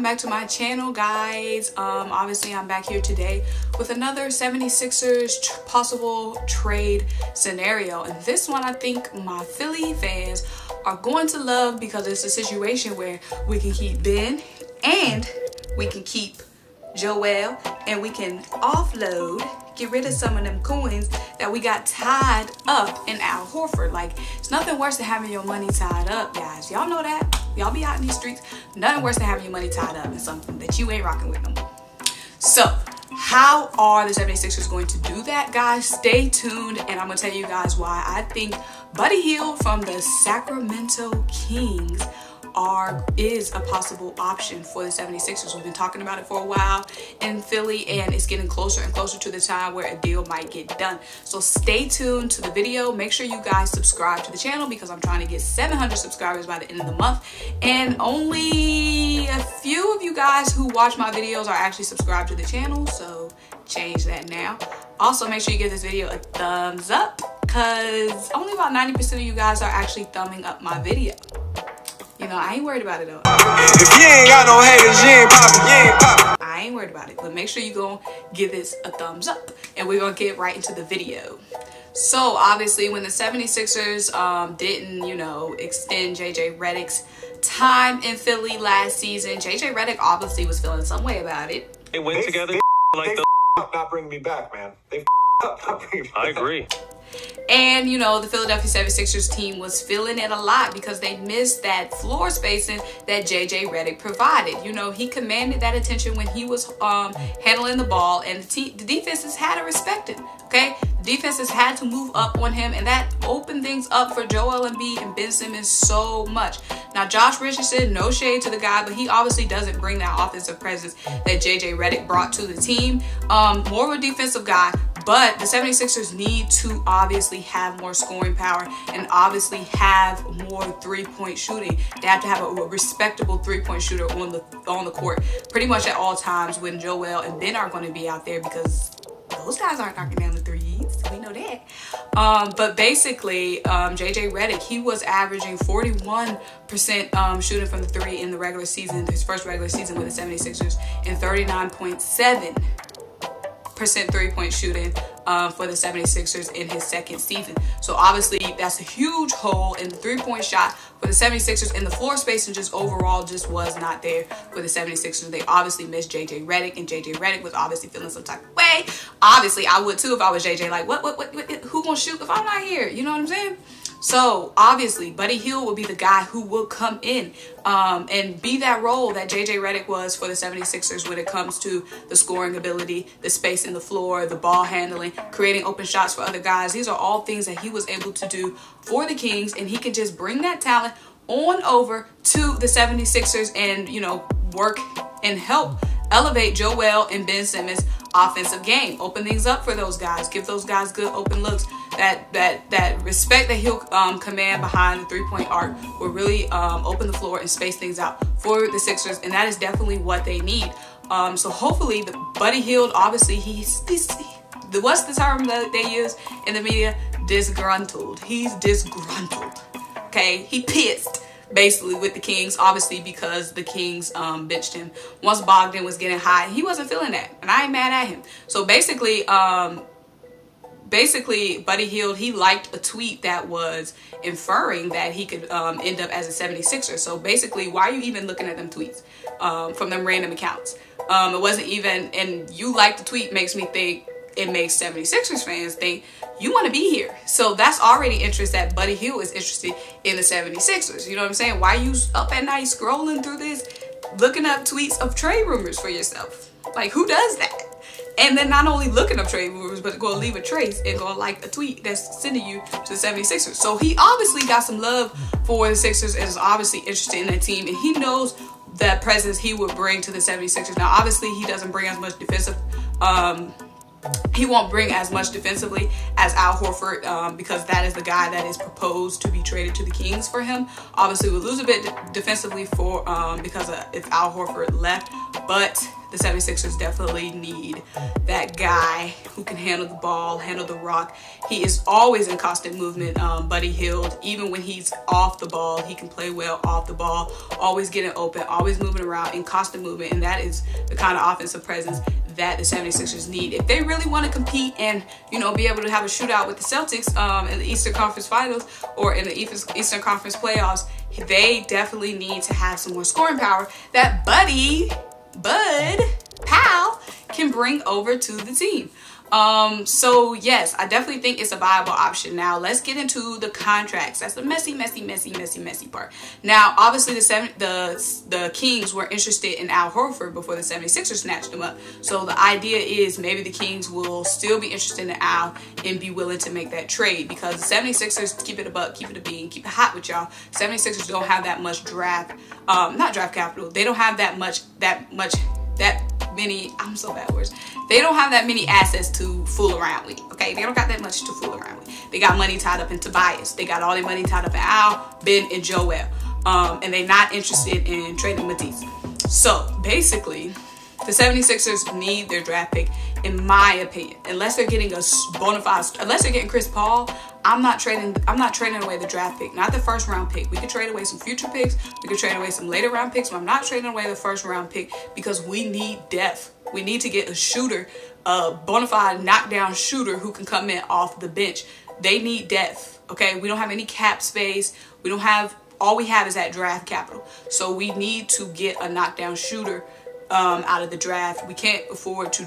back to my channel, guys. Obviously I'm back here today with another 76ers possible trade scenario, and this one I think my Philly fans are going to love because it's a situation where we can keep Ben and we can keep Joel, and we can offload, get rid of some of them coins that we got tied up in Al Horford. Like, it's nothing worse than having your money tied up, guys. Y'all know that. Y'all be out in these streets. Nothing worse than having your money tied up in something that you ain't rocking with no more. So, how are the 76ers going to do that, guys? Stay tuned, and I'm going to tell you guys why I think Buddy Hield from the Sacramento Kings is a possible option for the 76ers. We've been talking about it for a while in Philly, and it's getting closer and closer to the time where a deal might get done. So stay tuned to the video. Make sure you guys subscribe to the channel because I'm trying to get 700 subscribers by the end of the month, and only a few of you guys who watch my videos are actually subscribed to the channel, so change that now. Also, make sure you give this video a thumbs up because only about 90% of you guys are actually thumbing up my video. You know, I ain't worried about it though. If you ain't got no haters, you ain't poppin', you ain't poppin'. I ain't worried about it, but make sure you go give this a thumbs up, and we're gonna get right into the video. So obviously when the 76ers didn't, you know, extend JJ Redick's time in Philly last season, JJ Redick obviously was feeling some way about it. They win together like the not bringing me back, man. They up not bringing me back. I agree. And, you know, the Philadelphia 76ers team was feeling it a lot because they missed that floor spacing that JJ Redick provided. You know, he commanded that attention when he was handling the ball, and the defenses had to respect it, okay? The defenses had to move up on him, and that opened things up for Joel Embiid and Ben Simmons so much. Now, Josh Richardson, no shade to the guy, but he obviously doesn't bring that offensive presence that JJ Redick brought to the team. More of a defensive guy. But the 76ers need to obviously have more scoring power and obviously have more three-point shooting. They have to have a respectable three-point shooter on the court pretty much at all times when Joel and Ben are going to be out there, because those guys aren't knocking down the threes. We know that. But basically, JJ Redick, he was averaging 41% shooting from the three in the regular season, his first regular season with the 76ers, and 39.7% three-point shooting for the 76ers in his second season. So obviously that's a huge hole in the three-point shot for the 76ers, and the floor spacing just overall just was not there for the 76ers. They obviously missed JJ Redick, and JJ Redick was obviously feeling some type of way. Obviously I would too if I was JJ, like what who gonna shoot if I'm not here? You know what I'm saying? So obviously Buddy Hield will be the guy who will come in and be that role that JJ Redick was for the 76ers when it comes to the scoring ability, the space in the floor, the ball handling, creating open shots for other guys. These are all things that he was able to do for the Kings, and he can just bring that talent on over to the 76ers and, you know, work and help elevate Joel and Ben Simmons' offensive game. Open things up for those guys. Give those guys good open looks. That respect that he'll command behind the three-point arc will really open the floor and space things out for the Sixers, and that is definitely what they need. So hopefully the Buddy Hield, obviously what's the term that they use in the media? Disgruntled. He's disgruntled. Okay, he pissed basically with the Kings, obviously because the Kings benched him once Bogdan was getting high. He wasn't feeling that, and I ain't mad at him. So basically Buddy Hield, he liked a tweet that was inferring that he could end up as a 76er. So basically, why are you even looking at them tweets from them random accounts? It wasn't even, and you like the tweet makes me think, it makes 76ers fans think you want to be here. So that's already interest that Buddy Hield is interested in the 76ers. You know what I'm saying? Why you up at night scrolling through this, looking up tweets of trade rumors for yourself? Like, who does that? And then not only looking up trade rumors, but go leave a trace and go like a tweet that's sending you to the 76ers. So he obviously got some love for the Sixers and is obviously interested in that team, and he knows the presence he would bring to the 76ers. Now, obviously, he doesn't bring as much defensive he won't bring as much defensively as Al Horford because that is the guy that is proposed to be traded to the Kings for him. Obviously, we'll lose a bit defensively for because if Al Horford left, but the 76ers definitely need that guy who who can handle the ball, handle the rock. He is always in constant movement. Buddy Hield, even when he's off the ball, he can play well off the ball, always getting open, always moving around, in constant movement. And that is the kind of offensive presence that the 76ers need. If they really want to compete and, you know, be able to have a shootout with the Celtics in the Eastern Conference Finals or in the Eastern Conference Playoffs, they definitely need to have some more scoring power that Bud Powell can bring over to the team. So yes, I definitely think it's a viable option. Now let's get into the contracts. That's the messy part. Now, obviously the Kings were interested in Al Horford before the 76ers snatched him up. So the idea is maybe the Kings will still be interested in Al and be willing to make that trade, because the 76ers, keep it a buck, keep it a bean, keep it hot with y'all, 76ers don't have that much not draft capital. They don't have that many, I'm so bad words. They don't have that many assets to fool around with, okay? They don't got that much to fool around with. They got money tied up in Tobias. They got all their money tied up in Al, Ben, and Joel. And they're not interested in trading Matisse. So basically, the 76ers need their draft pick, in my opinion. Unless they're getting a bona fide, unless they're getting Chris Paul, I'm not trading away the draft pick, not the first round pick. We could trade away some future picks, we could trade away some later round picks, but I'm not trading away the first round pick, because we need depth. We need to get a shooter, a bona fide knockdown shooter who can come in off the bench. They need depth, okay? We don't have any cap space. We don't have, all we have is that draft capital. So we need to get a knockdown shooter out of the draft. We can't afford to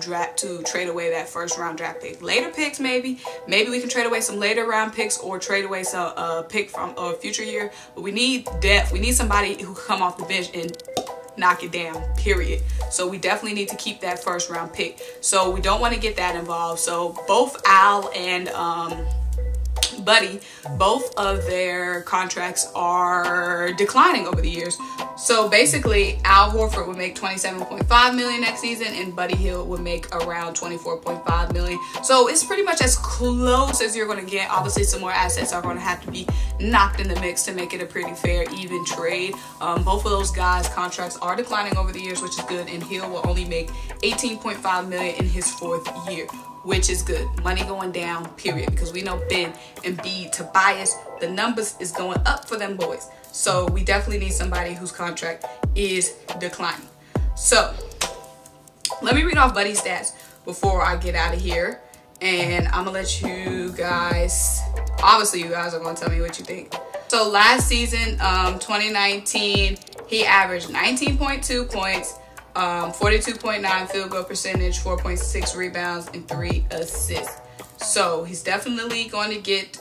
trade away that first round draft pick. Later picks, maybe we can trade away some later round picks or trade away some pick from a future year. But we need depth. We need somebody who can come off the bench and knock it down, period. So we definitely need to keep that first round pick. So we don't want to get that involved. So both Al and Buddy, both of their contracts are declining over the years. So basically, Al Horford would make $27.5 million next season, and Buddy Hield would make around $24.5 million. So it's pretty much as close as you're going to get. Obviously, some more assets are going to have to be knocked in the mix to make it a pretty fair, even trade. Both of those guys' contracts are declining over the years, which is good, and Hield will only make $18.5 million in his 4th year, which is good. Money going down, period, because we know Ben, Embiid, Tobias, the numbers is going up for them boys. So we definitely need somebody whose contract is declining. So let me read off Buddy's stats before I get out of here, and I'm gonna let you guys, obviously you guys are gonna tell me what you think. So last season, 2019, he averaged 19.2 points, 42.9 field goal percentage, 4.6 rebounds, and 3 assists. So he's definitely going to get,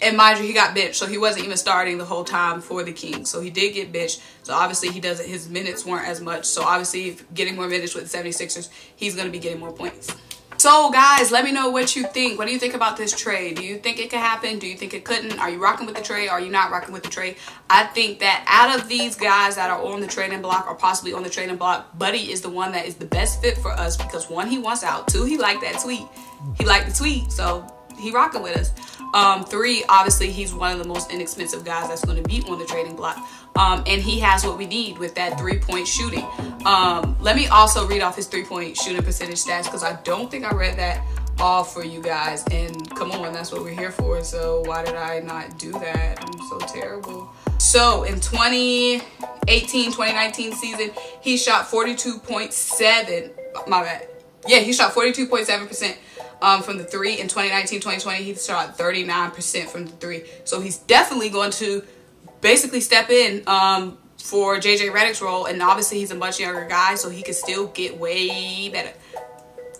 and mind you, he got benched, so he wasn't even starting the whole time for the Kings. So he did get benched. So obviously he doesn't, his minutes weren't as much. So obviously getting more minutes with the 76ers, he's going to be getting more points. So guys, let me know what you think. What do you think about this trade? Do you think it could happen? Do you think it couldn't? Are you rocking with the trade? Are you not rocking with the trade? I think that out of these guys that are on the trading block or possibly on the trading block, Buddy is the one that is the best fit for us, because 1, he wants out. 2, he liked that tweet. He liked the tweet, so he rocking with us. 3, obviously he's one of the most inexpensive guys that's going to be on the trading block. And he has what we need with that 3-point shooting. Let me also read off his 3-point shooting percentage stats, because I don't think I read that all for you guys. And come on, that's what we're here for. So why did I not do that? I'm so terrible. So in 2018-2019 season, he shot 42.7. My bad. Yeah, he shot 42.7% from the 3. In 2019-2020, he shot 39% from the 3. So he's definitely going to basically step in for JJ Redick's role, and obviously he's a much younger guy, so he can still get way better.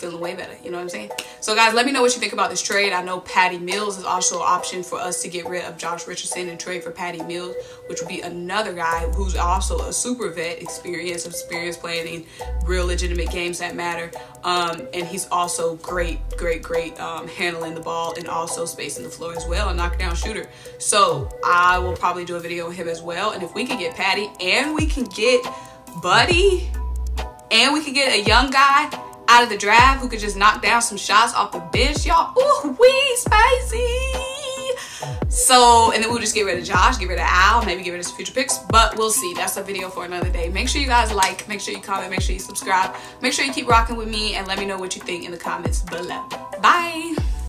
Feeling way better, you know what I'm saying? So guys, let me know what you think about this trade. I know Patty Mills is also an option for us to get rid of Josh Richardson and trade for Patty Mills, which would be another guy who's also a super vet, experience playing in real legitimate games that matter. And he's also great handling the ball and also spacing the floor as well, a knockdown shooter. So I will probably do a video on him as well. And if we can get Patty and we can get Buddy and we can get a young guy out of the draft who could just knock down some shots off the bench, y'all, ooh, we spicy. So, and then we'll just get rid of Josh, get rid of Al, maybe get rid of some future picks, but we'll see. That's a video for another day. Make sure you guys like, make sure you comment, make sure you subscribe, make sure you keep rocking with me, and let me know what you think in the comments below. Bye.